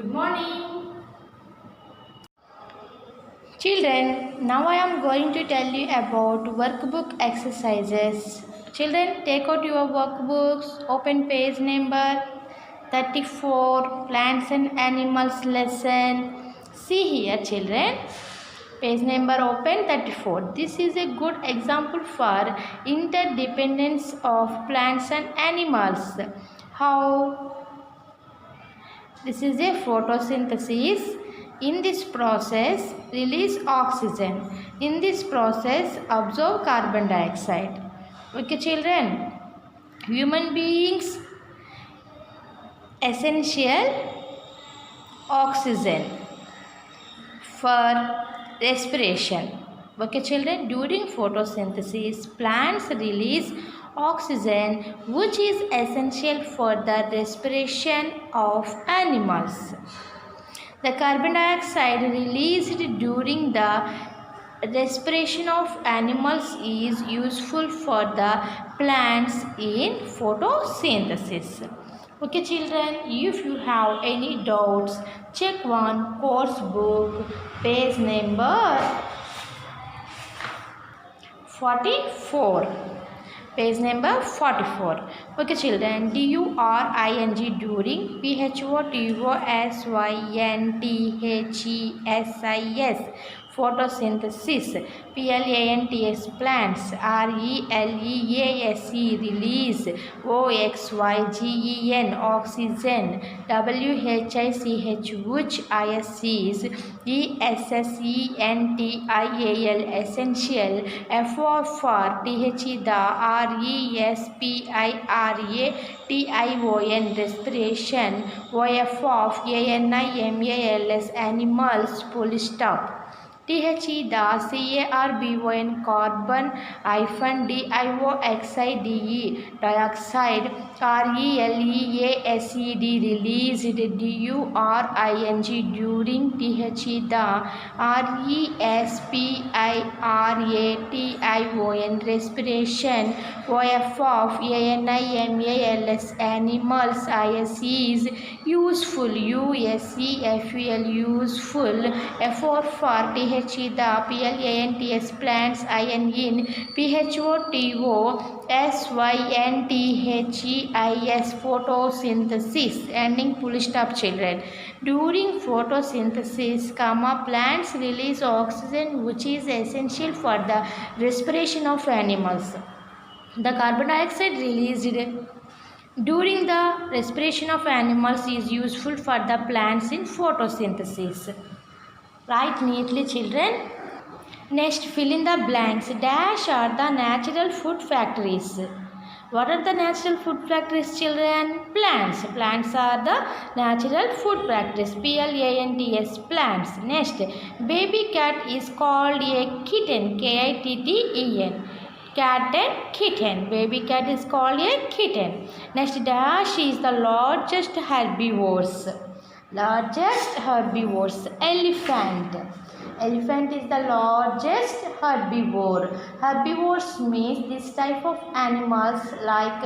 Good morning. Children, now I am going to tell you about workbook exercises. Children, take out your workbooks, open page number 34, Plants and Animals lesson. See here, children. Page number open 34. This is a good example for interdependence of plants and animals. How? This is a photosynthesis. In this process, release oxygen. In this process, absorb carbon dioxide. Okay, children. Human beings essential oxygen for respiration. Okay, children. During photosynthesis, plants release oxygen, which is essential for the respiration of animals. The carbon dioxide released during the respiration of animals is useful for the plants in photosynthesis. Okay, children, if you have any doubts, check one course book, page number 44. Page number 44. Okay, children. DURING during PHOTOSYNTHESIS photosynthesis. PLANTS plants. RELEASE release. OXYGEN oxygen. WHICH which ISCs. ESSENTIAL essential. FOR THE RESPIRATION respiration. OF of ANIMALS animals full stop. THE CARBON carbon -dioxide dioxide. RELEASED released. DURING during THE RESPIRATION respiration. OF of ANIMALS animals ISCs useful. USEFUL useful. FOR THE PLANTS plants in PHOTOSYNTHESIS photosynthesis ending full stop, children. During photosynthesis, plants release oxygen, which is essential for the respiration of animals. The carbon dioxide released during the respiration of animals is useful for the plants in photosynthesis. Write neatly, children. Next, fill in the blanks. Dash are the natural food factories. What are the natural food factories, children? Plants. Plants are the natural food factories. PLANTS plants. Next, baby cat is called a kitten. KITTEN. Cat and kitten. Baby cat is called a kitten. Next, dash is the largest herbivores. Largest herbivores. Elephant. Elephant is the largest herbivore. Herbivores means this type of animals like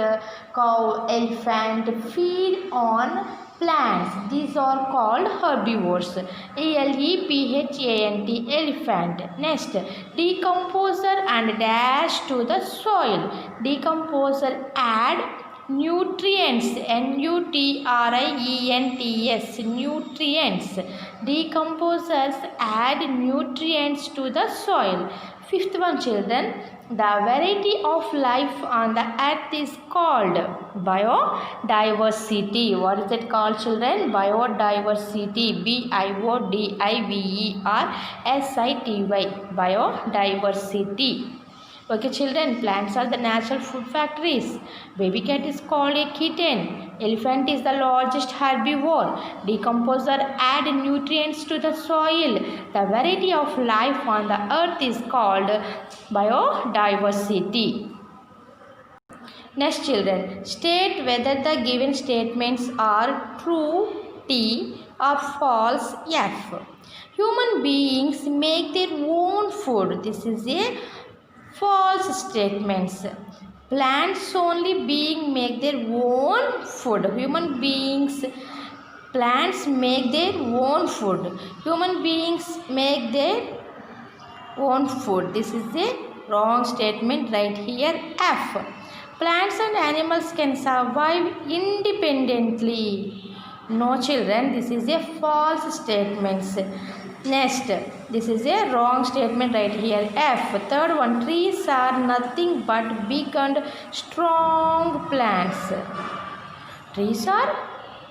cow, elephant feed on plants. These are called herbivores. ELEPHANT elephant. Next, decomposer and dash to the soil. Decomposer add nutrients. NUTRIENTS nutrients. Decomposers add nutrients to the soil. Fifth one, children. The variety of life on the earth is called biodiversity. What is it called, children? Biodiversity. BIODIVERSITY. Biodiversity. Okay, children, plants are the natural food factories. Baby cat is called a kitten. Elephant is the largest herbivore. Decomposer add nutrients to the soil. The variety of life on the earth is called biodiversity. Next, children, state whether the given statements are true T or false F. Human beings make their own food. This is a false statements. Plants only being make their own food. Human beings Plants make their own food. Human beings make their own food. This is a wrong statement right here. F. Plants and animals can survive independently. No children, this is a false statement. Next, this is a wrong statement right here. F. Third one, trees are nothing but big and strong plants. Trees are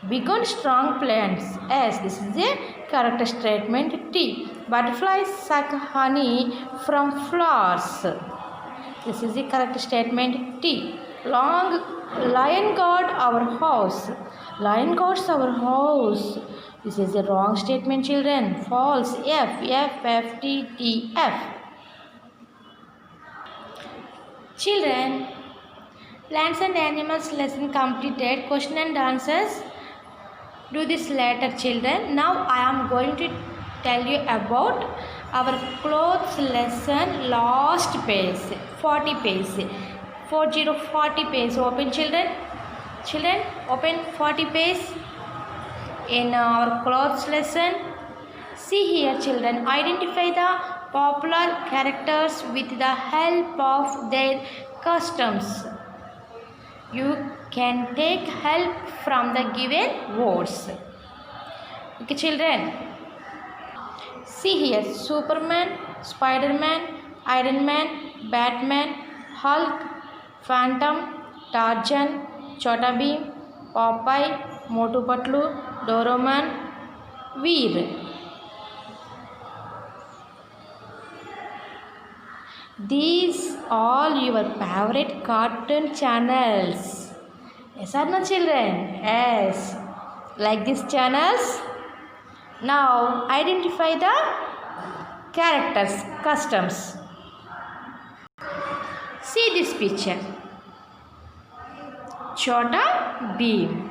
big and strong plants. S. This is a correct statement. T. Butterflies suck honey from flowers. This is the correct statement. T. Lion guard our house. Lion guards our house. This is a wrong statement, children. False. F. T. F. Children, plants and animals lesson completed. Question and answers. Do this later, children. Now I am going to tell you about our clothes lesson last page, 40 page, 40 page. Open, children. Children, open 40 page in our clothes lesson. See here, children. Identify the popular characters with the help of their customs. You can take help from the given words. Okay, children. See here, Superman, Spider-Man, Iron Man, Batman, Hulk, Phantom, Tarzan, Chota Bheem, Popeye, Motu Patlu, Doraemon, Veer. These all your favorite cartoon channels. Yes or no, children? Yes. Like these channels? Now identify the characters, customs. See this picture. Chota Bheem.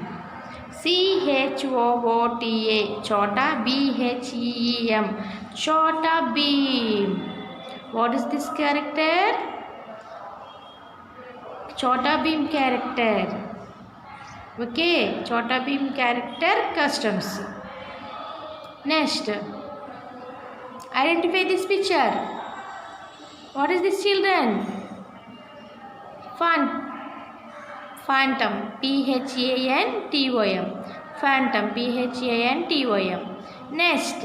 Chota, Chota Bheem. Chota Bheem. What is this character? Chota Bheem character. Okay, Chota Bheem character customs. Next, identify this picture. What is this, children? Phantom. Phantom. Phantom. Next,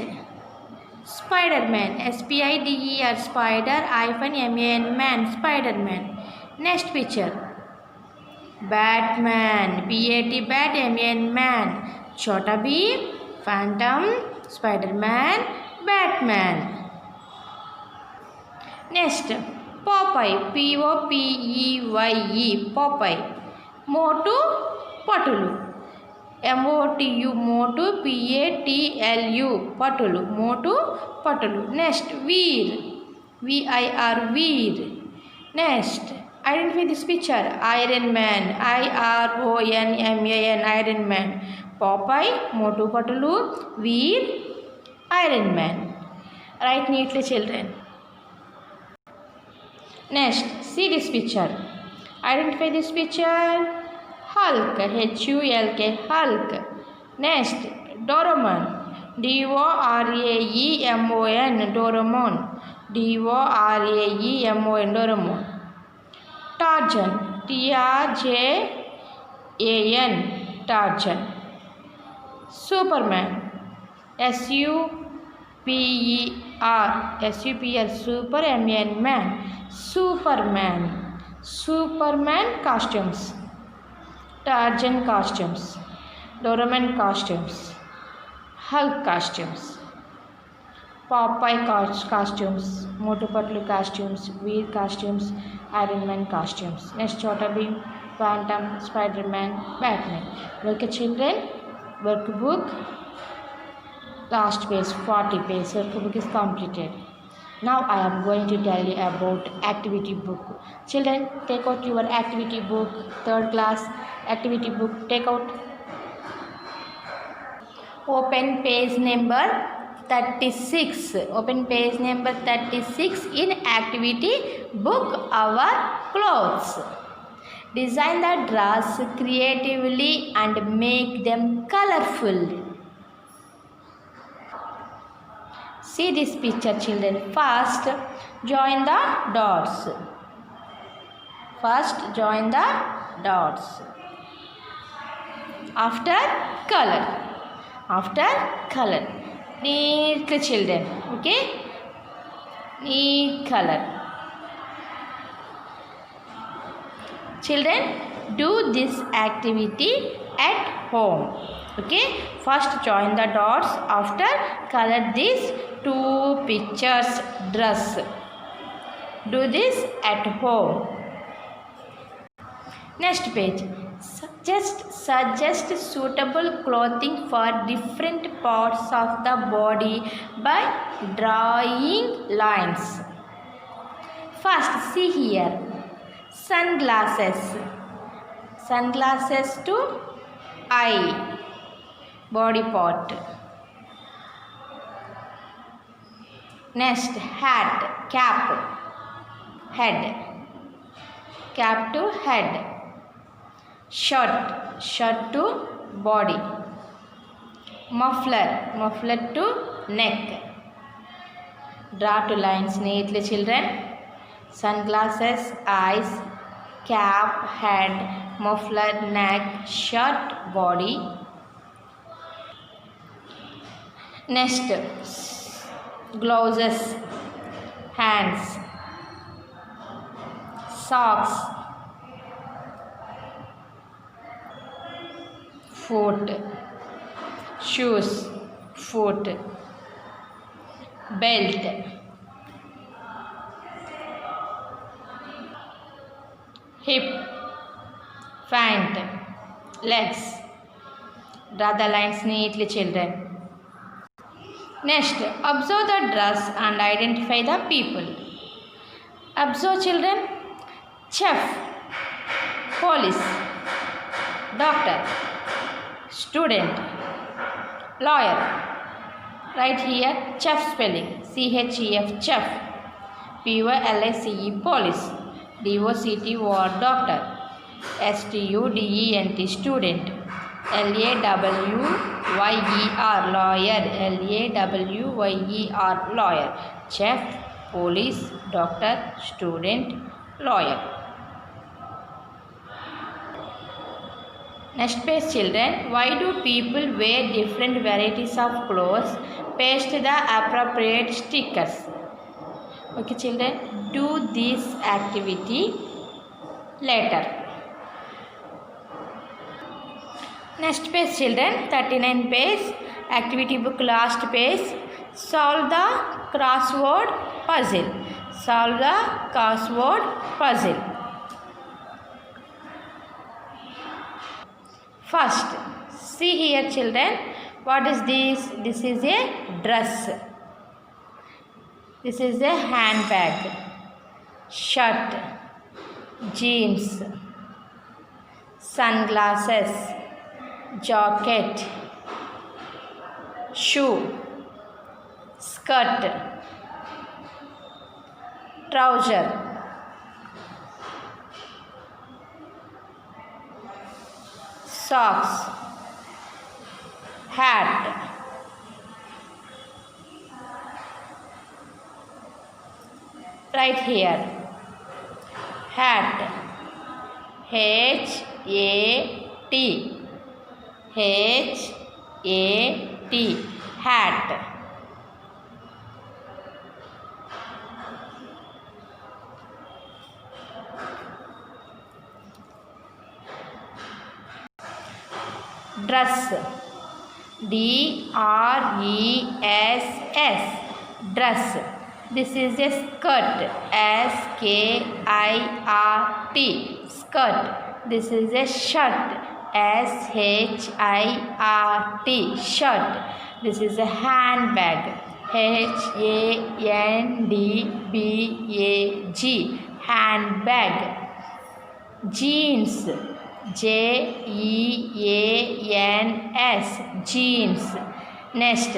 Spider-Man. Spider. Spider-Man. Man. Spider-Man. Next picture. Batman. Batman. Man. Chota Bheem. Phantom. Spider-Man. Batman. Next, Popeye. Popeye. Popeye. Motu Patlu. Motu. Patlu. Motu Patlu. Next, Veer. Veer. Next, identify this picture. Iron Man. Ironman. Iron Man. Popeye, Motu Patlu, Veer, Iron Man. Write neatly, children. Next, see this picture. Identify this picture. Hulk. Hulk. Hulk. Next, Doraemon. Doraemon. Doraemon. Doraemon. Tarzan. Tarzan. Superman. Super. Superman. Superman costumes. Tarzan costumes. Doraemon costumes. Hulk costumes. Popeye costumes. Motu Patlu costumes. Veer costumes. Iron Man costumes. Next, Chota Bheem, Phantom, Spider-Man, Batman. Okay, children. Workbook. Last page, 40 page. Workbook is completed. Now I am going to tell you about activity book. Children, take out your activity book. 3rd class activity book. Take out. Open page number 36. Open page number 36 in activity book Our Clothes. Design the dress creatively and make them colorful. See this picture, children. First, join the dots. First, join the dots. After, color. After, color. Neat, children. Okay? Neat color. Children, do this activity at home. Okay, first join the dots. After, color these two pictures dress. Do this at home. Next page. Suggest suitable clothing for different parts of the body by drawing lines. First, see here. Sunglasses. Sunglasses to eye, body part. Next, hat, cap, head, cap to head. Shirt to body. Muffler to neck. Draw two lines neatly, children. Sunglasses, eyes, cap, head, muffler, neck, shirt, body. Next, gloves, hands, socks, foot, shoes, foot, belt, hip, pant, legs. Draw the lines neatly, children. Next, observe the dress and identify the people. Observe, children. Chef, police, doctor, student, lawyer. Write here chef spelling. CHEF, chef. POLICE, police. DOCT, war, doctor. STUDENT, student. LAWYER, lawyer. LAWYER, lawyer. Chef, police, doctor, student, lawyer. Next page, children. Why do people wear different varieties of clothes? Paste the appropriate stickers. Okay, children. Do this activity later. Next page, children. 39 page. Activity book, last page. Solve the crossword puzzle. Solve the crossword puzzle. First, see here, children. What is this? This is a dress. This is a handbag, shirt, jeans, sunglasses, jacket, shoe, skirt, trouser, socks, hat, right here, hat, HAT, HAT, hat. Dress, DRESS, dress. This is a skirt, SKIRT, skirt. This is a shirt, SHIRT, shirt. This is a handbag, HANDBAG, handbag. Jeans, JEANS, jeans. Next,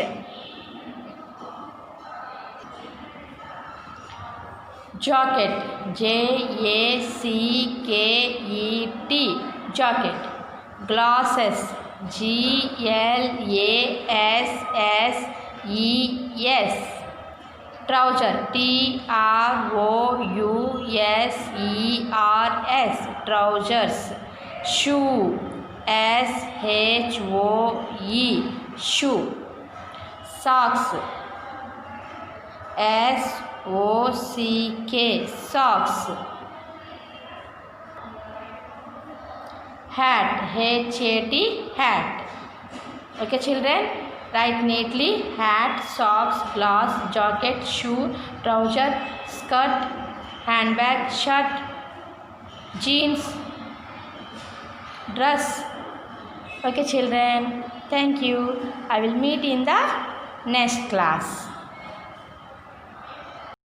jacket, JACKET, jacket. Glasses, GLASSES, trouser, trousers, trousers. Shoe, shoe, shoe. Socks, sock, socks. Hat, hat. Okay children, write neatly: hat, socks, glass, jacket, shoe, trouser, skirt, handbag, shirt, jeans, dress. Okay children, thank you. I will meet in the next class.